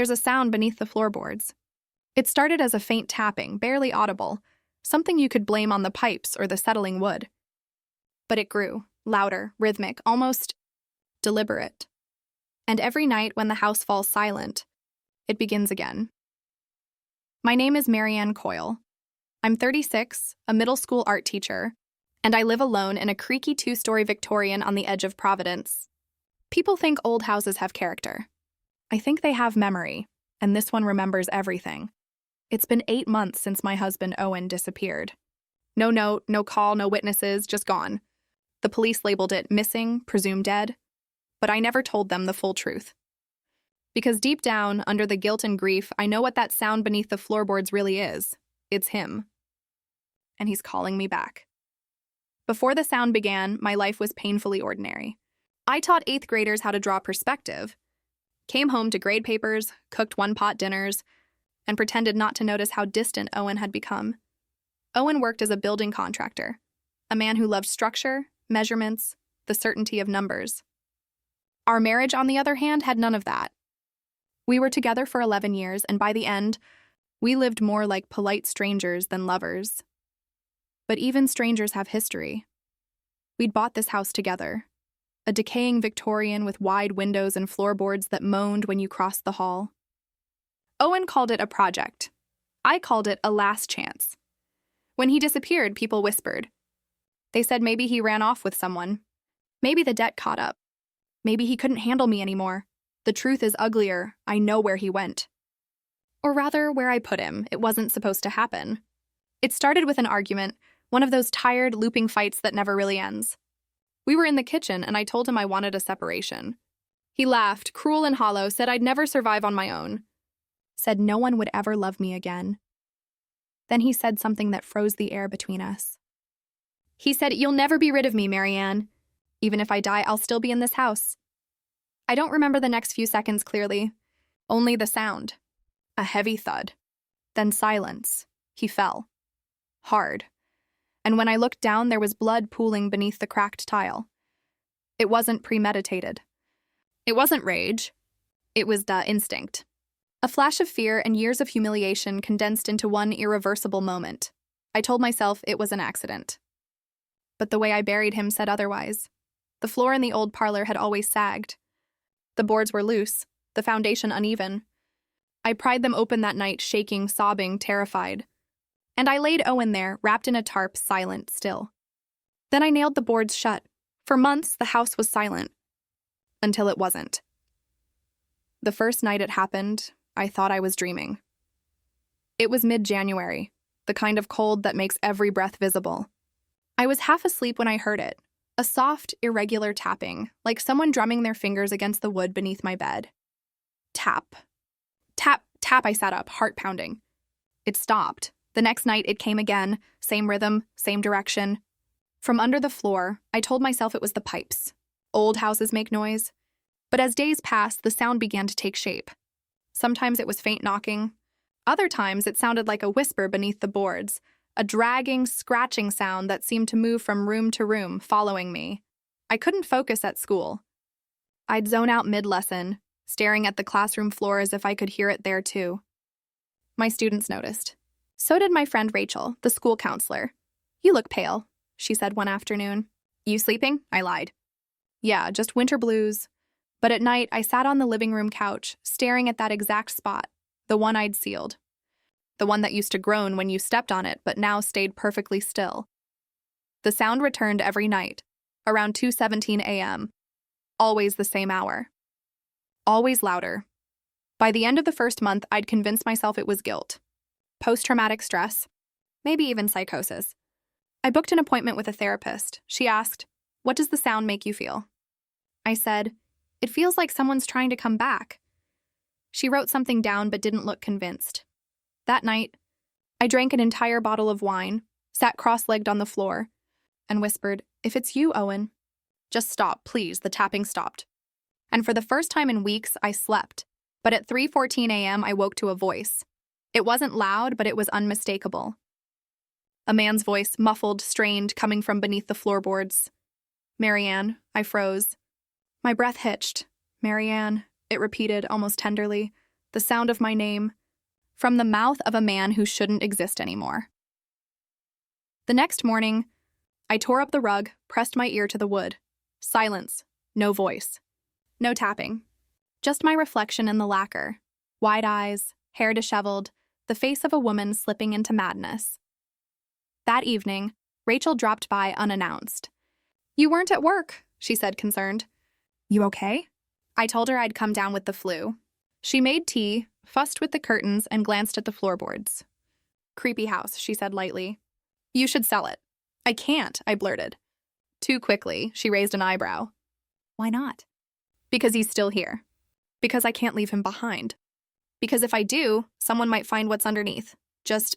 There's a sound beneath the floorboards. It started as a faint tapping, barely audible, something you could blame on the pipes or the settling wood. But it grew, louder, rhythmic, almost deliberate. And every night when the house falls silent, it begins again. My name is Marianne Coyle. I'm 36, a middle school art teacher, and I live alone in a creaky 2-story Victorian on the edge of Providence. People think old houses have character. I think they have memory, and this one remembers everything. It's been 8 months since my husband Owen disappeared. No note, no call, no witnesses, just gone. The police labeled it missing, presumed dead, but I never told them the full truth. Because deep down, under the guilt and grief, I know what that sound beneath the floorboards really is. It's him. And he's calling me back. Before the sound began, my life was painfully ordinary. I taught 8th graders how to draw perspective, came home to grade papers, cooked one-pot dinners, and pretended not to notice how distant Owen had become. Owen worked as a building contractor, a man who loved structure, measurements, the certainty of numbers. Our marriage, on the other hand, had none of that. We were together for 11 years, and by the end, we lived more like polite strangers than lovers. But even strangers have history. We'd bought this house together, a decaying Victorian with wide windows and floorboards that moaned when you crossed the hall. Owen called it a project. I called it a last chance. When he disappeared, people whispered. They said maybe he ran off with someone. Maybe the debt caught up. Maybe he couldn't handle me anymore. The truth is uglier. I know where he went. Or rather, where I put him. It wasn't supposed to happen. It started with an argument, one of those tired, looping fights that never really ends. We were in the kitchen, and I told him I wanted a separation. He laughed, cruel and hollow, said I'd never survive on my own. Said no one would ever love me again. Then he said something that froze the air between us. He said, "You'll never be rid of me, Marianne. Even if I die, I'll still be in this house." I don't remember the next few seconds clearly, only the sound. A heavy thud. Then silence. He fell. Hard. And when I looked down, there was blood pooling beneath the cracked tile. It wasn't premeditated. It wasn't rage. It was instinct. A flash of fear and years of humiliation condensed into one irreversible moment. I told myself it was an accident. But the way I buried him said otherwise. The floor in the old parlor had always sagged. The boards were loose, the foundation uneven. I pried them open that night, shaking, sobbing, terrified. And I laid Owen there, wrapped in a tarp, silent still. Then I nailed the boards shut. For months, the house was silent. Until it wasn't. The first night it happened, I thought I was dreaming. It was mid-January, the kind of cold that makes every breath visible. I was half asleep when I heard it. A soft, irregular tapping, like someone drumming their fingers against the wood beneath my bed. Tap. Tap, tap, I sat up, heart pounding. It stopped. The next night it came again, same rhythm, same direction. From under the floor, I told myself it was the pipes. Old houses make noise. But as days passed, the sound began to take shape. Sometimes it was faint knocking. Other times it sounded like a whisper beneath the boards, a dragging, scratching sound that seemed to move from room to room, following me. I couldn't focus at school. I'd zone out mid-lesson, staring at the classroom floor as if I could hear it there too. My students noticed. So did my friend Rachel, the school counselor. "You look pale," she said one afternoon. "You sleeping?" I lied. "Yeah, just winter blues." But at night, I sat on the living room couch, staring at that exact spot, the one I'd sealed. The one that used to groan when you stepped on it, but now stayed perfectly still. The sound returned every night, around 2:17 a.m., always the same hour. Always louder. By the end of the first month, I'd convinced myself it was guilt. Post-traumatic stress, maybe even psychosis. I booked an appointment with a therapist. She asked, "What does the sound make you feel?" I said, "It feels like someone's trying to come back." She wrote something down but didn't look convinced. That night, I drank an entire bottle of wine, sat cross-legged on the floor, and whispered, "If it's you, Owen, just stop, please." The tapping stopped. And for the first time in weeks, I slept. But at 3:14 a.m., I woke to a voice. It wasn't loud, but it was unmistakable. A man's voice, muffled, strained, coming from beneath the floorboards. "Marianne," I froze. My breath hitched. "Marianne," it repeated almost tenderly. the sound of my name, from the mouth of a man who shouldn't exist anymore. The next morning, I tore up the rug, pressed my ear to the wood. Silence, no voice, no tapping. Just my reflection in the lacquer, wide eyes, hair disheveled, the face of a woman slipping into madness. That evening, Rachel dropped by unannounced. "You weren't at work," she said, concerned. "You okay?" I told her I'd come down with the flu. She made tea, fussed with the curtains, and glanced at the floorboards. "Creepy house," she said lightly. "You should sell it." "I can't," I blurted. Too quickly, she raised an eyebrow. "Why not?" "Because he's still here. Because I can't leave him behind. Because if I do, someone might find what's underneath. Just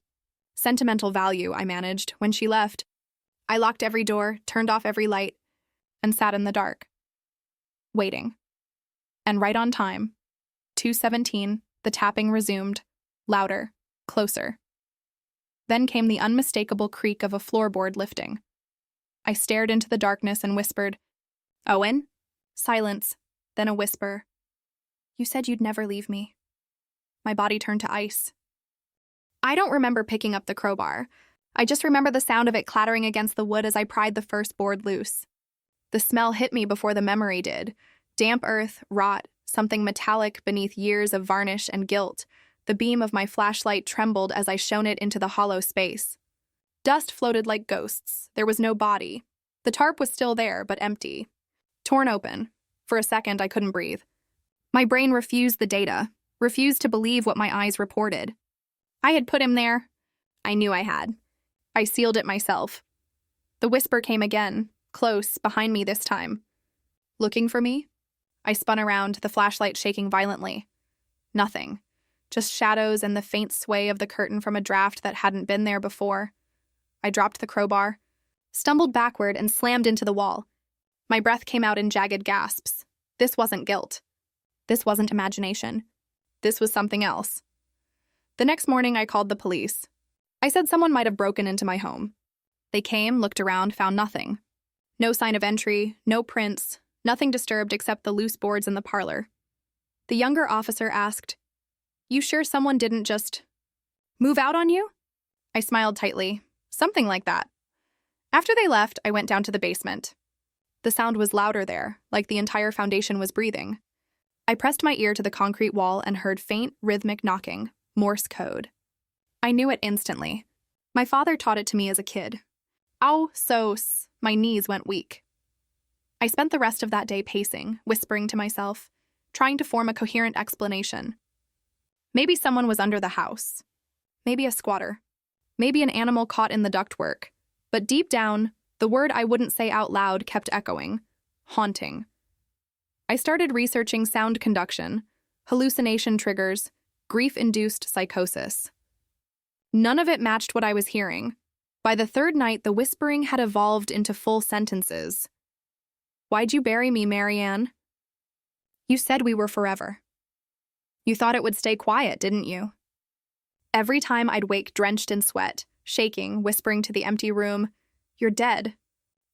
sentimental value," I managed when she left. I locked every door, turned off every light, and sat in the dark, waiting. And right on time, 2:17, the tapping resumed, louder, closer. Then came the unmistakable creak of a floorboard lifting. I stared into the darkness and whispered, "Owen?" Silence, then a whisper. "You said you'd never leave me." My body turned to ice. I don't remember picking up the crowbar. I just remember the sound of it clattering against the wood as I pried the first board loose. The smell hit me before the memory did. Damp earth, rot, something metallic beneath years of varnish and guilt. The beam of my flashlight trembled as I shone it into the hollow space. Dust floated like ghosts. There was no body. The tarp was still there, but empty. Torn open. For a second, I couldn't breathe. My brain refused the data, refused to believe what my eyes reported. I had put him there. I knew I had. I sealed it myself. The whisper came again, close, behind me this time. "Looking for me?" I spun around, the flashlight shaking violently. Nothing. Just shadows and the faint sway of the curtain from a draft that hadn't been there before. I dropped the crowbar, stumbled backward, and slammed into the wall. My breath came out in jagged gasps. This wasn't guilt. This wasn't imagination. This was something else. The next morning, I called the police. I said someone might have broken into my home. They came, looked around, found nothing. No sign of entry, no prints, nothing disturbed except the loose boards in the parlor. The younger officer asked, "You sure someone didn't just move out on you?" I smiled tightly. Something like that. After they left, I went down to the basement. The sound was louder there, like the entire foundation was breathing. I pressed my ear to the concrete wall and heard faint, rhythmic knocking, Morse code. I knew it instantly. My father taught it to me as a kid. Ow, sos, my knees went weak. I spent the rest of that day pacing, whispering to myself, trying to form a coherent explanation. Maybe someone was under the house. Maybe a squatter. Maybe an animal caught in the ductwork. But deep down, the word I wouldn't say out loud kept echoing. Haunting. I started researching sound conduction, hallucination triggers, grief-induced psychosis. None of it matched what I was hearing. By the third night, the whispering had evolved into full sentences. "Why'd you bury me, Marianne? You said we were forever. You thought it would stay quiet, didn't you?" Every time I'd wake drenched in sweat, shaking, whispering to the empty room, "You're dead.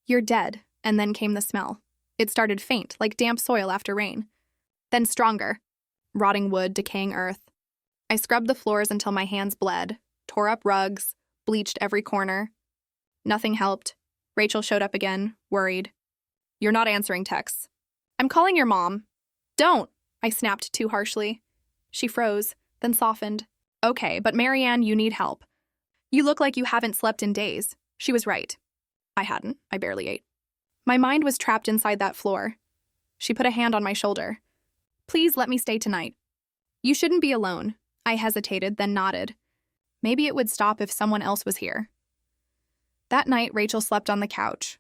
You're dead." And then came the smell. It started faint, like damp soil after rain. Then stronger. Rotting wood, decaying earth. I scrubbed the floors until my hands bled, tore up rugs, bleached every corner. Nothing helped. Rachel showed up again, worried. "You're not answering texts." "I'm calling your mom." "Don't," I snapped too harshly. She froze, then softened. "Okay, but Marianne, you need help. You look like you haven't slept in days." She was right. I hadn't. I barely ate. My mind was trapped inside that floor. She put a hand on my shoulder. "Please let me stay tonight." "You shouldn't be alone." I hesitated, then nodded. Maybe it would stop if someone else was here. That night, Rachel slept on the couch.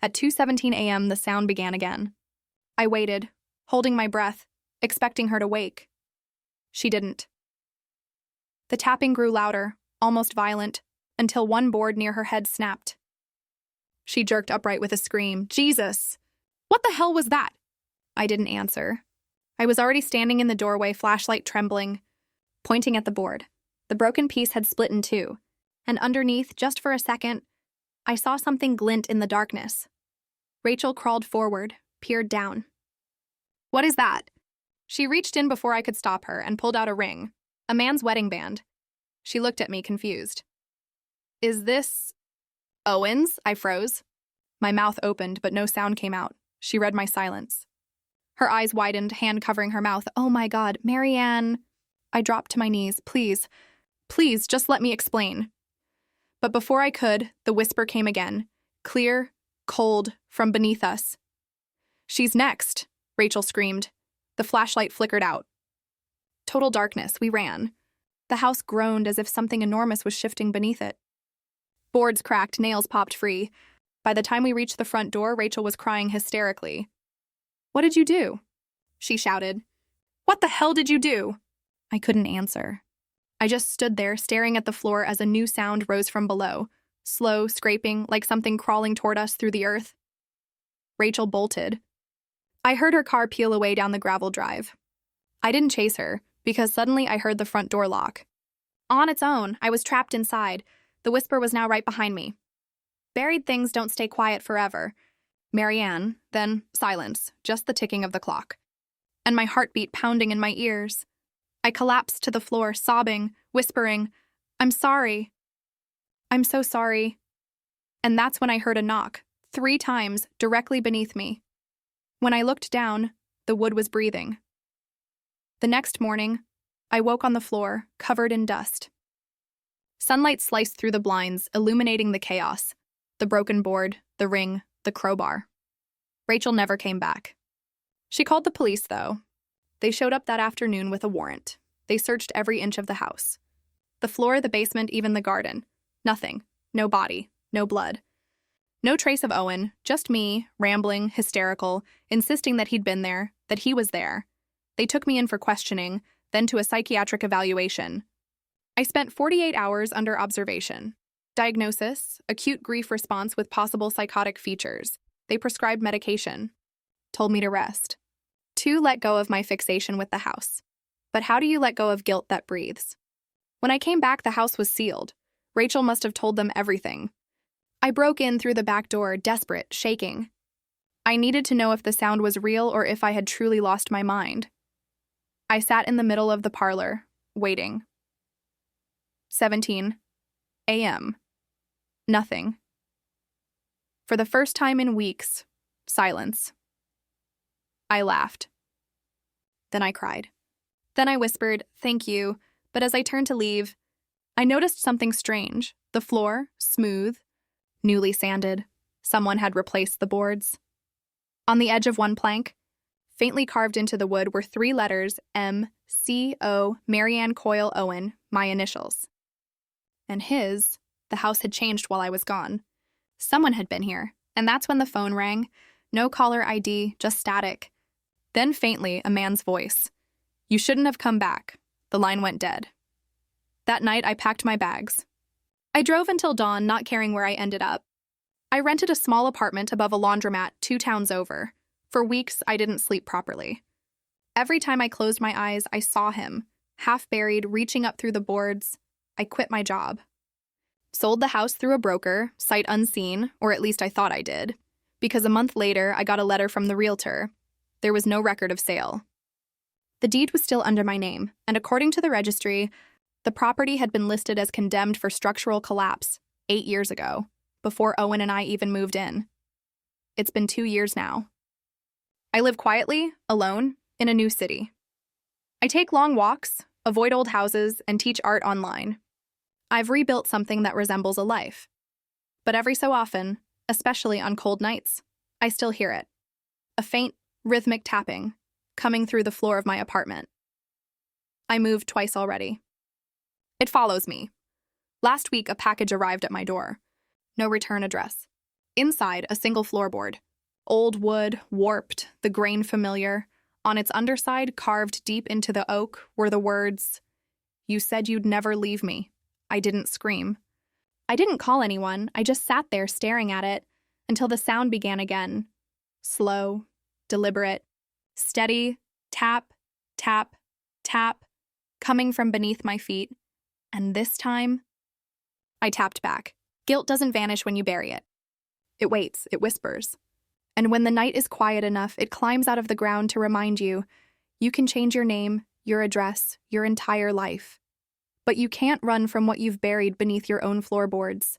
At 2:17 a.m., the sound began again. I waited, holding my breath, expecting her to wake. She didn't. The tapping grew louder, almost violent, until one board near her head snapped. She jerked upright with a scream. "Jesus! What the hell was that?" I didn't answer. I was already standing in the doorway, flashlight trembling, pointing at the board. The broken piece had split in two, and underneath, just for a second, I saw something glint in the darkness. Rachel crawled forward, peered down. "What is that?" She reached in before I could stop her and pulled out a ring, a man's wedding band. She looked at me, confused. Is this Owen's? I froze. My mouth opened, but no sound came out. She read my silence. Her eyes widened, hand covering her mouth. Oh my God, Marianne. I dropped to my knees. Please, please, just let me explain. But before I could, the whisper came again, clear, cold, from beneath us. She's next, Rachel screamed. The flashlight flickered out. Total darkness, we ran. The house groaned as if something enormous was shifting beneath it. Boards cracked, nails popped free. By the time we reached the front door, Rachel was crying hysterically. What did you do? She shouted. What the hell did you do? I couldn't answer. I just stood there, staring at the floor as a new sound rose from below, slow, scraping, like something crawling toward us through the earth. Rachel bolted. I heard her car peel away down the gravel drive. I didn't chase her, because suddenly I heard the front door lock. On its own, I was trapped inside. The whisper was now right behind me. Buried things don't stay quiet forever. Marianne, then silence, just the ticking of the clock. And my heartbeat pounding in my ears. I collapsed to the floor, sobbing, whispering, I'm sorry. I'm so sorry. And that's when I heard a knock, 3 times, directly beneath me. When I looked down, the wood was breathing. The next morning, I woke on the floor, covered in dust. Sunlight sliced through the blinds, illuminating the chaos. The broken board, the ring, the crowbar. Rachel never came back. She called the police, though. They showed up that afternoon with a warrant. They searched every inch of the house. The floor, the basement, even the garden. Nothing. No body. No blood. No trace of Owen, just me, rambling, hysterical, insisting that he'd been there, that he was there. They took me in for questioning, then to a psychiatric evaluation. I spent 48 hours under observation. Diagnosis, acute grief response with possible psychotic features. They prescribed medication. Told me to rest. 2, let go of my fixation with the house. But how do you let go of guilt that breathes? When I came back, the house was sealed. Rachel must have told them everything. I broke in through the back door, desperate, shaking. I needed to know if the sound was real or if I had truly lost my mind. I sat in the middle of the parlor, waiting. 17 a.m. Nothing. For the first time in weeks, silence. I laughed. Then I cried. Then I whispered, thank you, but as I turned to leave, I noticed something strange. The floor, smooth, newly sanded. Someone had replaced the boards. On the edge of one plank, faintly carved into the wood, were 3 letters, M-C-O, Marianne Coyle Owen, my initials. And the house had changed while I was gone. Someone had been here, and that's when the phone rang. No caller ID, just static. Then faintly, a man's voice. You shouldn't have come back. The line went dead. That night, I packed my bags. I drove until dawn, not caring where I ended up. I rented a small apartment above a laundromat 2 towns over. For weeks, I didn't sleep properly. Every time I closed my eyes, I saw him, half buried, reaching up through the boards. I quit my job. Sold the house through a broker, sight unseen, or at least I thought I did, because a month later, I got a letter from the realtor. There was no record of sale. The deed was still under my name, and according to the registry, the property had been listed as condemned for structural collapse 8 years ago, before Owen and I even moved in. It's been 2 years now. I live quietly, alone, in a new city. I take long walks, avoid old houses, and teach art online. I've rebuilt something that resembles a life. But every so often, especially on cold nights, I still hear it. A faint, rhythmic tapping, coming through the floor of my apartment. I moved twice already. It follows me. Last week, a package arrived at my door. No return address. Inside, a single floorboard. Old wood, warped, the grain familiar. On its underside, carved deep into the oak, were the words, "You said you'd never leave me." I didn't scream. I didn't call anyone. I just sat there staring at it until the sound began again. Slow, deliberate, steady, tap, tap, tap, coming from beneath my feet. And this time, I tapped back. Guilt doesn't vanish when you bury it. It waits, it whispers. And when the night is quiet enough, it climbs out of the ground to remind you, You can change your name, your address, your entire life. But you can't run from what you've buried beneath your own floorboards.